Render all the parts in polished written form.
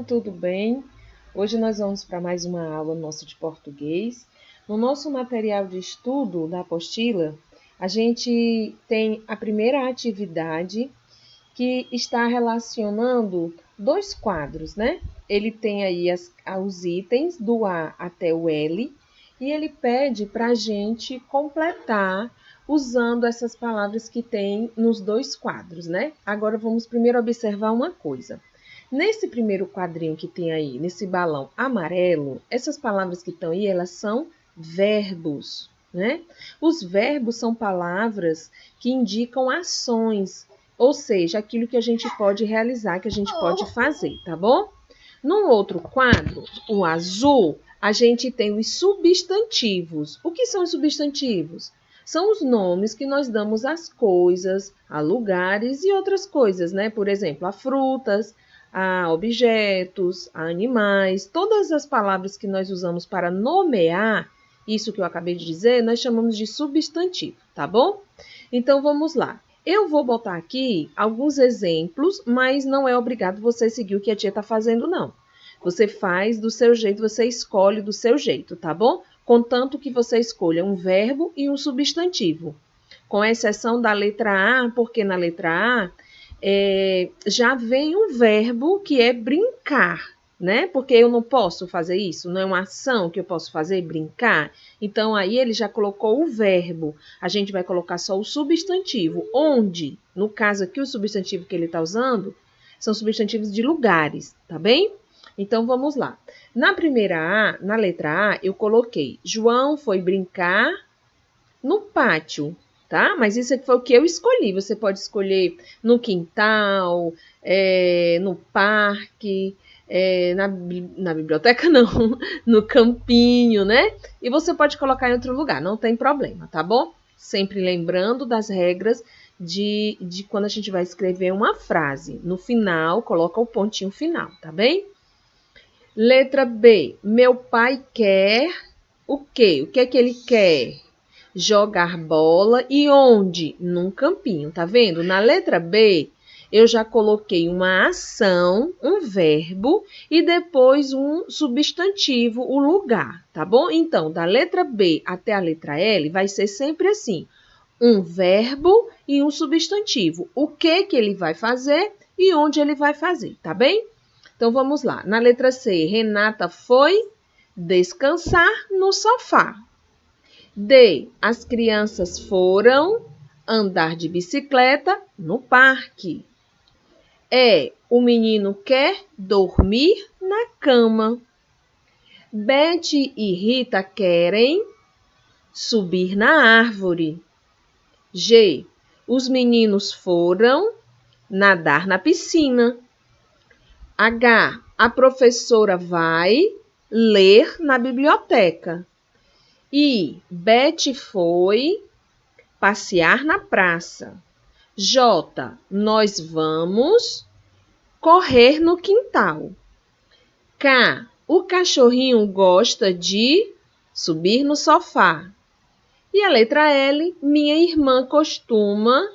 Olá, tudo bem? Hoje nós vamos para mais uma aula nossa de português. No nosso material de estudo da apostila, a gente tem a primeira atividade que está relacionando dois quadros, né? Ele tem aí os itens do A até o L e ele pede para a gente completar usando essas palavras que tem nos dois quadros, né? Agora vamos primeiro observar uma coisa. Nesse primeiro quadrinho que tem aí, nesse balão amarelo, essas palavras que estão aí, elas são verbos, né? Os verbos são palavras que indicam ações, ou seja, aquilo que a gente pode realizar, que a gente pode fazer, tá bom? No outro quadro, o azul, a gente tem os substantivos. O que são os substantivos? São os nomes que nós damos às coisas, a lugares e outras coisas, né? Por exemplo, a frutas, a objetos, a animais. Todas as palavras que nós usamos para nomear, isso que eu acabei de dizer, nós chamamos de substantivo, tá bom? Então, vamos lá. Eu vou botar aqui alguns exemplos, mas não é obrigado você seguir o que a tia está fazendo, não. Você faz do seu jeito, você escolhe do seu jeito, tá bom? Contanto que você escolha um verbo e um substantivo. Com exceção da letra A, porque na letra A já vem um verbo que é brincar, né? Porque eu não posso fazer isso, não é uma ação que eu posso fazer, brincar. Então, aí ele já colocou o verbo. A gente vai colocar só o substantivo, onde, no caso aqui, o substantivo que ele está usando são substantivos de lugares, tá bem? Então, vamos lá. Na letra A, eu coloquei João foi brincar no pátio, tá? Mas isso aqui foi o que eu escolhi. Você pode escolher no quintal, no parque, na biblioteca não, no campinho, né? E você pode colocar em outro lugar, não tem problema, tá bom? Sempre lembrando das regras de quando a gente vai escrever uma frase. No final, coloca o pontinho final, tá bem? Letra B. Meu pai quer o quê? O que é que ele quer? Jogar bola e onde? Num campinho, tá vendo? Na letra B, eu já coloquei uma ação, um verbo e depois um substantivo, o lugar, tá bom? Então, da letra B até a letra L vai ser sempre assim, um verbo e um substantivo. O que ele vai fazer e onde ele vai fazer, tá bem? Então, vamos lá. Na letra C, Renata foi descansar no sofá. D. As crianças foram andar de bicicleta no parque. E. O menino quer dormir na cama. Betty e Rita querem subir na árvore. G. Os meninos foram nadar na piscina. H. A professora vai ler na biblioteca. I. Betty foi passear na praça. J. Nós vamos correr no quintal. K. O cachorrinho gosta de subir no sofá. E a letra L. Minha irmã costuma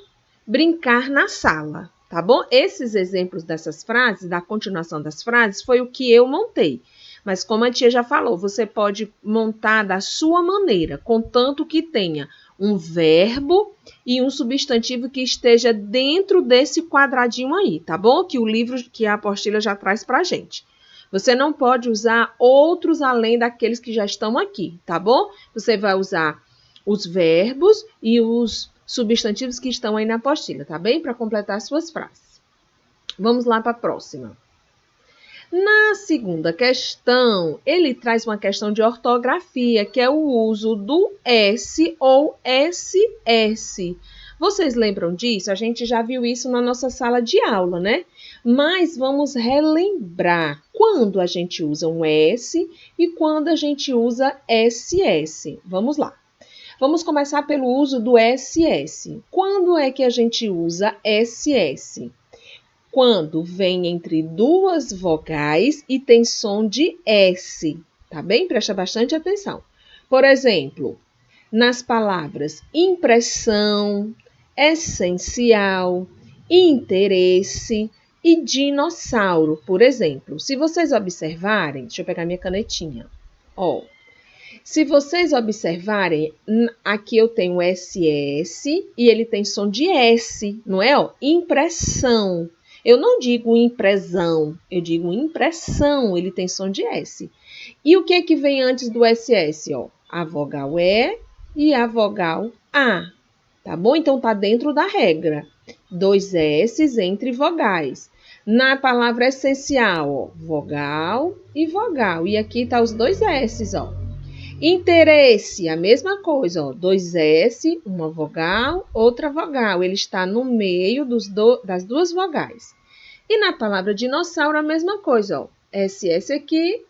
brincar na sala. Tá bom? Esses exemplos dessas frases, da continuação das frases, foi o que eu montei. Mas como a tia já falou, você pode montar da sua maneira, contanto que tenha um verbo e um substantivo que esteja dentro desse quadradinho aí, tá bom? Que o livro, que a apostila já traz pra gente. Você não pode usar outros além daqueles que já estão aqui, tá bom? Você vai usar os verbos e os substantivos que estão aí na apostila, tá bem? Para completar suas frases. Vamos lá para a próxima. Na segunda questão, ele traz uma questão de ortografia, que é o uso do S ou SS. Vocês lembram disso? A gente já viu isso na nossa sala de aula, né? Mas vamos relembrar quando a gente usa um S e quando a gente usa SS. Vamos lá. Vamos começar pelo uso do SS. Quando é que a gente usa SS? Quando vem entre duas vogais e tem som de S, tá bem? Presta bastante atenção. Por exemplo, nas palavras impressão, essencial, interesse, e dinossauro, por exemplo. Se vocês observarem, deixa eu pegar minha canetinha. Ó, se vocês observarem, aqui eu tenho SS e ele tem som de S, não é? Ó, impressão. Eu não digo impressão, eu digo impressão, ele tem som de S. E o que é que vem antes do SS? Ó, a vogal E e a vogal A, tá bom? Então, tá dentro da regra. 2 S's entre vogais. Na palavra essencial, ó, vogal e vogal. E aqui tá os 2 S's, ó. Interesse, a mesma coisa, ó. 2 S, uma vogal, outra vogal. Ele está no meio das duas vogais. E na palavra dinossauro, a mesma coisa, ó. SS aqui,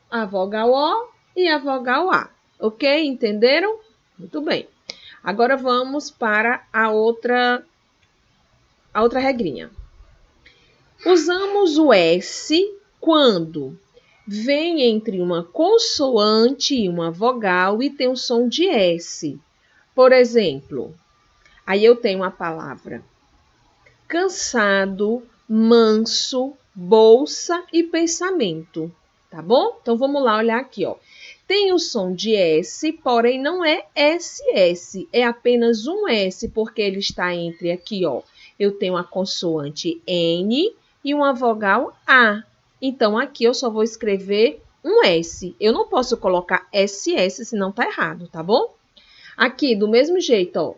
a vogal O e a vogal A. Ok? Entenderam? Muito bem. Agora vamos para a outra regrinha. Usamos o S quando vem entre uma consoante e uma vogal e tem o som de S. Por exemplo, aí eu tenho a palavra cansado, manso, bolsa e pensamento. Tá bom? Então vamos lá olhar aqui, ó. Tem o som de S, porém não é SS, é apenas um S, porque ele está entre aqui, ó. Eu tenho a consoante N e uma vogal A. Então, aqui eu só vou escrever um S. Eu não posso colocar SS, senão tá errado, tá bom? Aqui, do mesmo jeito, ó.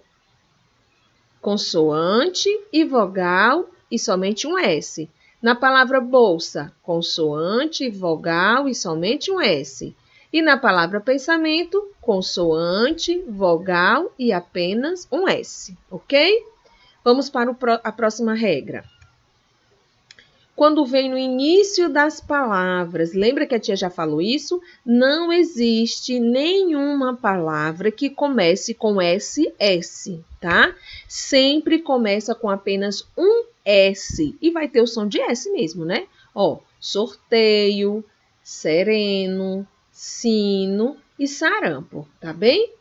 Consoante e vogal e somente um S. Na palavra bolsa, consoante, vogal e somente um S. E na palavra pensamento, consoante, vogal e apenas um S, ok? Vamos para a próxima regra. Quando vem no início das palavras, lembra que a tia já falou isso? Não existe nenhuma palavra que comece com SS, tá? Sempre começa com apenas um S e vai ter o som de S mesmo, né? Ó, sorteio, sereno, sino e sarampo, tá bem?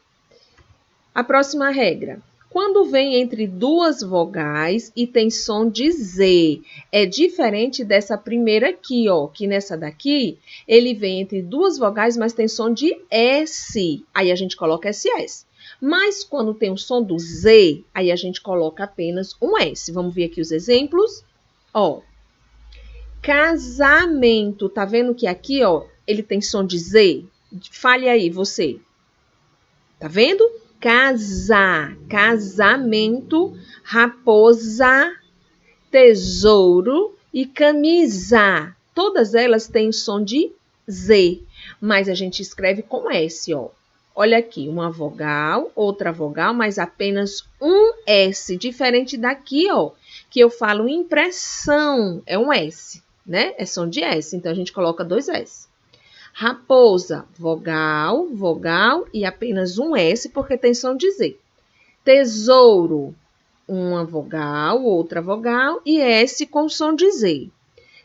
A próxima regra. Quando vem entre duas vogais e tem som de Z, é diferente dessa primeira aqui, ó, que nessa daqui, ele vem entre duas vogais, mas tem som de S, aí a gente coloca SS. Mas quando tem o som do Z, aí a gente coloca apenas um S. Vamos ver aqui os exemplos? Ó, casamento, tá vendo que aqui, ó, ele tem som de Z? Fale aí, você. Tá vendo? Casar, casamento, raposa, tesouro e camisa. Todas elas têm som de Z, mas a gente escreve com S, ó. Olha aqui, uma vogal, outra vogal, mas apenas um S, diferente daqui, ó, que eu falo impressão, é um S, né? É som de S, então a gente coloca 2 S. Raposa, vogal, vogal e apenas um S, porque tem som de Z. Tesouro, uma vogal, outra vogal e S com som de Z.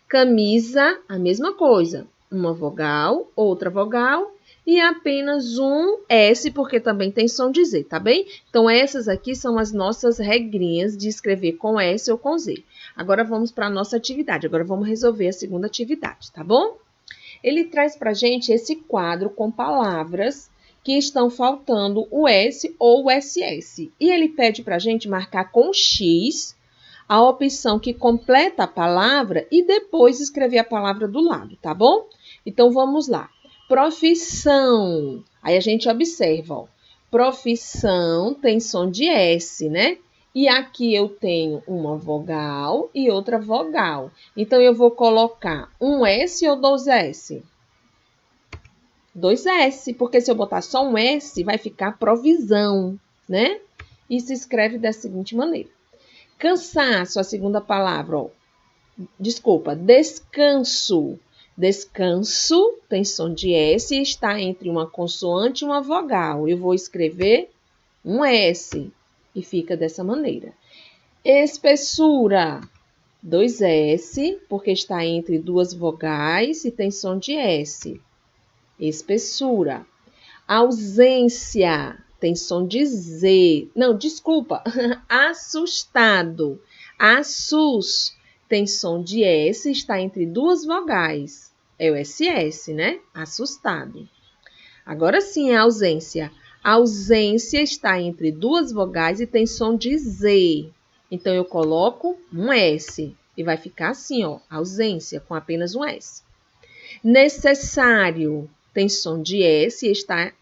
Camisa, a mesma coisa. Uma vogal, outra vogal e apenas um S, porque também tem som de Z, tá bem? Então, essas aqui são as nossas regrinhas de escrever com S ou com Z. Agora, vamos para a nossa atividade. Agora, vamos resolver a segunda atividade, tá bom? Ele traz para a gente esse quadro com palavras que estão faltando o S ou o SS. E ele pede para a gente marcar com X a opção que completa a palavra e depois escrever a palavra do lado, tá bom? Então, vamos lá. Profissão. Aí a gente observa, ó. Profissão tem som de S, né? E aqui eu tenho uma vogal e outra vogal. Então, eu vou colocar um S ou 2 S? 2 S, porque se eu botar só um S, vai ficar provisão, né? E se escreve da seguinte maneira. Cansaço, a segunda palavra, ó. Desculpa, descanso. Descanso tem som de S e está entre uma consoante e uma vogal. Eu vou escrever um S e fica dessa maneira. Espessura, 2 S, porque está entre duas vogais e tem som de S. Espessura. Ausência, tem som de Z. Não, desculpa. Assustado. Assus tem som de S, está entre duas vogais. É o SS, né? Assustado. Agora sim é ausência. A ausência está entre duas vogais e tem som de Z. Então, eu coloco um S. E vai ficar assim, ó, ausência, com apenas um S. Necessário tem som de S e está...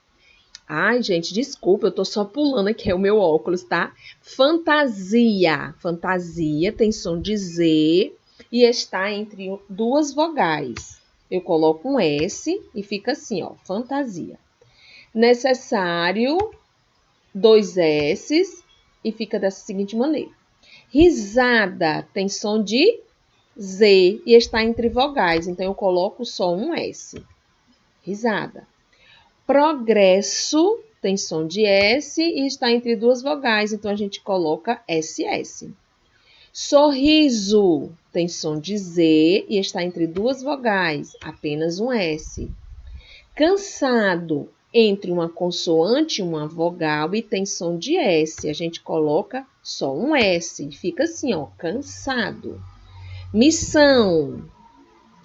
Ai, gente, desculpa, eu tô só pulando aqui, é o meu óculos, tá? Fantasia. Fantasia tem som de Z e está entre duas vogais. Eu coloco um S e fica assim, ó, fantasia. Necessário, dois S's e fica dessa seguinte maneira. Risada tem som de Z e está entre vogais, então eu coloco só um S. Risada. Progresso tem som de S e está entre duas vogais, então a gente coloca SS. Sorriso tem som de Z e está entre duas vogais, apenas um S. Cansado, entre uma consoante e uma vogal e tem som de S, a gente coloca só um S, fica assim, ó, cansado. Missão,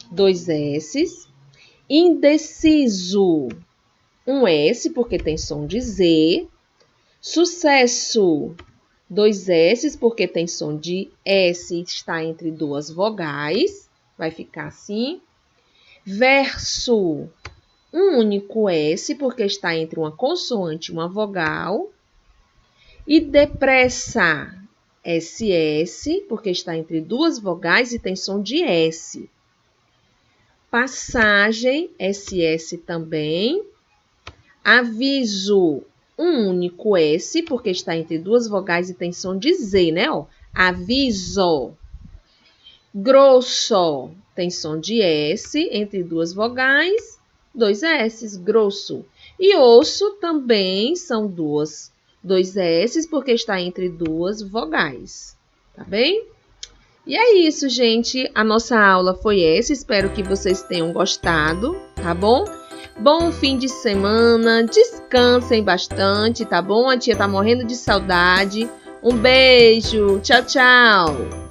dois S's. Indeciso, um S, porque tem som de Z. Sucesso, dois S's, porque tem som de S e está entre duas vogais. Vai ficar assim. Verso, um único S, porque está entre uma consoante e uma vogal. E depressa, SS, porque está entre duas vogais e tem som de S. Passagem, SS também. Aviso, um único S, porque está entre duas vogais e tem som de Z, né? Ó, aviso. Grosso, tem som de S, entre duas vogais, dois S, grosso. E osso também são dois S, porque está entre duas vogais. Tá bem? E é isso, gente. A nossa aula foi essa. Espero que vocês tenham gostado, tá bom? Bom fim de semana. Descansem bastante, tá bom? A tia tá morrendo de saudade. Um beijo. Tchau, tchau.